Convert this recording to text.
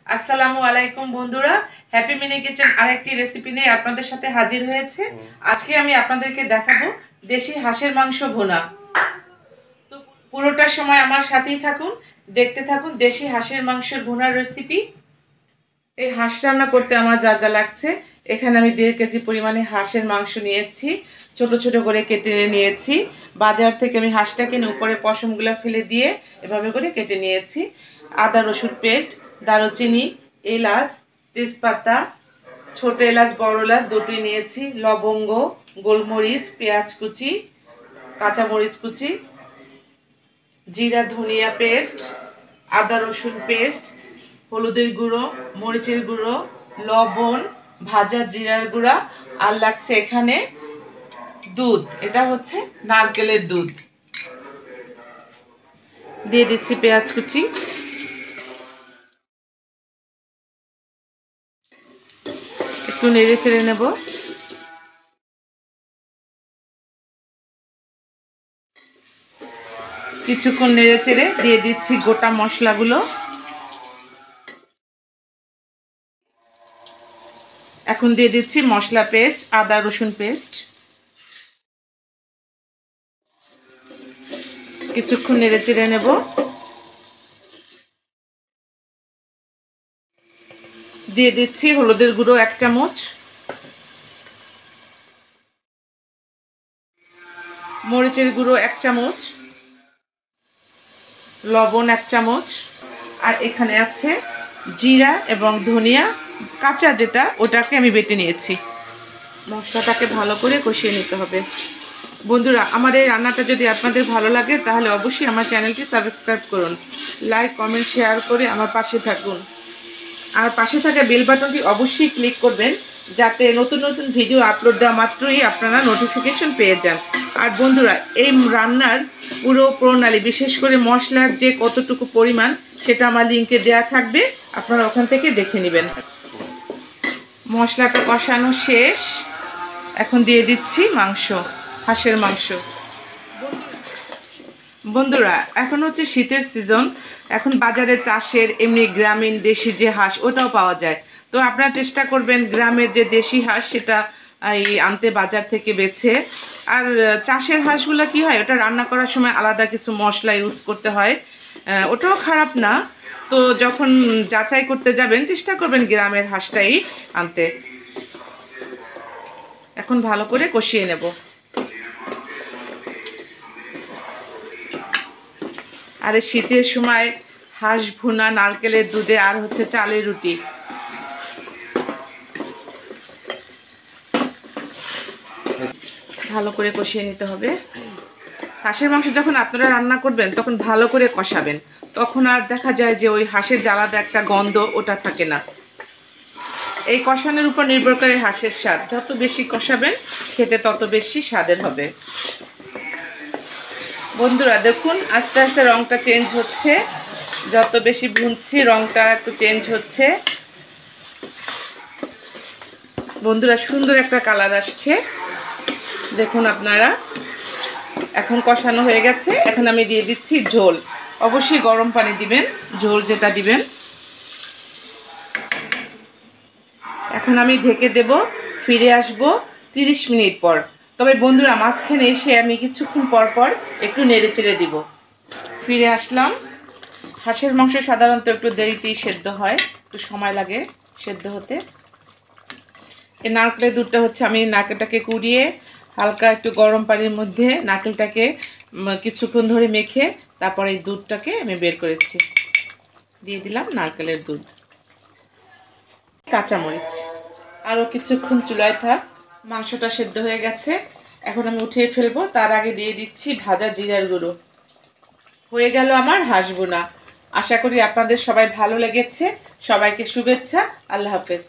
আসসালামু আলাইকুম বন্ধুরা, হ্যাপি মিনি কিচেন আরেকটি রেসিপি নিয়ে আপনাদের সাথে হাজির হয়েছে। আজকে আমি আপনাদেরকে দেখাবো দেশি হাঁসের মাংস ভুনা। তো পুরোটা সময় আমার সাথেই থাকুন, দেখতে থাকুন দেশি হাঁসের মাংসের ভুনার রেসিপি। এই হাঁস রান্না করতে আমার যা যা লাগছে, এখানে আমি 1.5 কেজি পরিমাণে হাঁসের মাংস নিয়েছি, ছোট ছোট করে কেটে নিয়েছি। বাজার থেকে আমি হাঁসটা কিনে উপরে পশমগুলো ফেলে দিয়ে এভাবে করে কেটে নিয়েছি। আদা রসুন পেস্ট, দারুচিনি, এলাচ, তেজপাতা, ছোট এলাচ বড় এলাচ দুটোই নিয়েছি, লবঙ্গ, গোলমরিচ, পেঁয়াজ কুচি, কাঁচামরিচ কুচি, জিরা ধনিয়া পেস্ট, আদা রসুন পেস্ট, হলুদের গুঁড়ো, মরিচের গুঁড়ো, লবণ, ভাজা জিরার গুঁড়া, আর লাগছে এখানে দুধ। এটা হচ্ছে নারকেলের দুধ। দিয়ে দিচ্ছি পেঁয়াজ কুচি, একটু নেড়ে চেড়ে নেব। কিছুক্ষণ নেড়ে চেড়ে দিয়ে দিচ্ছি গোটা মশলাগুলো। এখন দিয়ে দিচ্ছি মশলা পেস্ট, আদা রসুন পেস্ট। কিছুক্ষণ নেড়ে চেড়ে নেব। দিয়ে দিচ্ছি হলুদের গুঁড়ো 1 চামচ, মরিচের গুঁড়ো 1 চামচ, লবণ 1 চামচ, আর এখানে আছে জিরা এবং ধনিয়া কাঁচা, যেটা ওটাকে আমি বেটে নিয়েছি। মশলাটাকে ভালো করে কষিয়ে নিতে হবে। বন্ধুরা, আমার এই রান্নাটা যদি আপনাদের ভালো লাগে তাহলে অবশ্যই আমার চ্যানেলটি সাবস্ক্রাইব করুন, লাইক কমেন্ট শেয়ার করে আমার পাশে থাকুন। আর পাশে থাকা বেল বাটনটি অবশ্যই ক্লিক করবেন, যাতে নতুন নতুন ভিডিও আপলোড দেওয়া মাত্রই আপনারা নোটিফিকেশন পেয়ে যান। আর বন্ধুরা, এই রান্নার পুরো প্রণালী, বিশেষ করে মশলার যে কতটুকু পরিমাণ, সেটা আমার লিঙ্কে দেওয়া থাকবে, আপনারা ওখান থেকে দেখে নেবেন। মশলাটা কষানো শেষ, এখন দিয়ে দিচ্ছি মাংস, হাঁসের মাংস। বন্ধুরা, এখন হচ্ছে শীতের সিজন, এখন বাজারে চাষের এমনি গ্রামীণ দেশি যে হাঁস ওটাও পাওয়া যায়। তো আপনারা চেষ্টা করবেন গ্রামের যে দেশি হাঁস সেটা আনতে বাজার থেকে বেছে। আর চাষের হাঁসগুলো কি হয়, ওটা রান্না করার সময় আলাদা কিছু মশলা ইউজ করতে হয়, ওটাও খারাপ না। তো যখন যাচাই করতে যাবেন চেষ্টা করবেন গ্রামের হাঁসটাই আনতে। এখন ভালো করে কষিয়ে নেব। আর এই শীতের সময় হাঁস ভুনা, নারকেলের দুধে, আর হচ্ছে চালের রুটি। ভালো করে কষিয়ে নিতে হবে। হাঁসের মাংস যখন আপনারা রান্না করবেন তখন ভালো করে কষাবেন, তখন আর দেখা যায় যে ওই হাঁসের জ্বালাদা একটা গন্ধ ওটা থাকে না। এই কষানোর উপর নির্ভর করে হাঁসের স্বাদ, যত বেশি কষাবেন খেতে তত বেশি স্বাদের হবে। বন্ধুরা দেখুন, আস্তে আস্তে রংটা চেঞ্জ হচ্ছে, যত বেশি ভুনছি রংটা একটু চেঞ্জ হচ্ছে। বন্ধুরা, সুন্দর একটা কালার আসছে, দেখুন আপনারা। এখন কষানো হয়ে গেছে, এখন আমি দিয়ে দিচ্ছি ঝোল। অবশ্যই গরম পানি দিবেন, ঝোল যেটা দিবেন। এখন আমি ঢেকে দেব, ফিরে আসব 30 মিনিট পর। তবে বন্ধুরা, মাঝখানে এসে আমি কিছুক্ষণ পর পর একটু নেড়ে চেড়ে দিব। ফিরে আসলাম। হাঁসের মাংস সাধারণত একটু দেরিতেই সেদ্ধ হয়, একটু সময় লাগে সেদ্ধ হতে। এই নারকেলের দুধটা হচ্ছে, আমি নারকেলটাকে কুড়িয়ে হালকা একটু গরম পানির মধ্যে নারকেলটাকে কিছুক্ষণ ধরে মেখে তারপরে এই দুধটাকে আমি বের করেছি। দিয়ে দিলাম নারকেলের দুধ, কাঁচামরিচ। আরও কিছুক্ষণ চুলায় থাক। মাংসটা সেদ্ধ হয়ে গেছে, এখন আমি উঠিয়ে ফেলবো। তার আগে দিয়ে দিচ্ছি ভাজা জিরার গুঁড়ো। হয়ে গেল আমার হাঁস ভুনা। আশা করি আপনাদের সবাই ভালো লেগেছে। সবাইকে শুভেচ্ছা। আল্লাহ হাফেজ।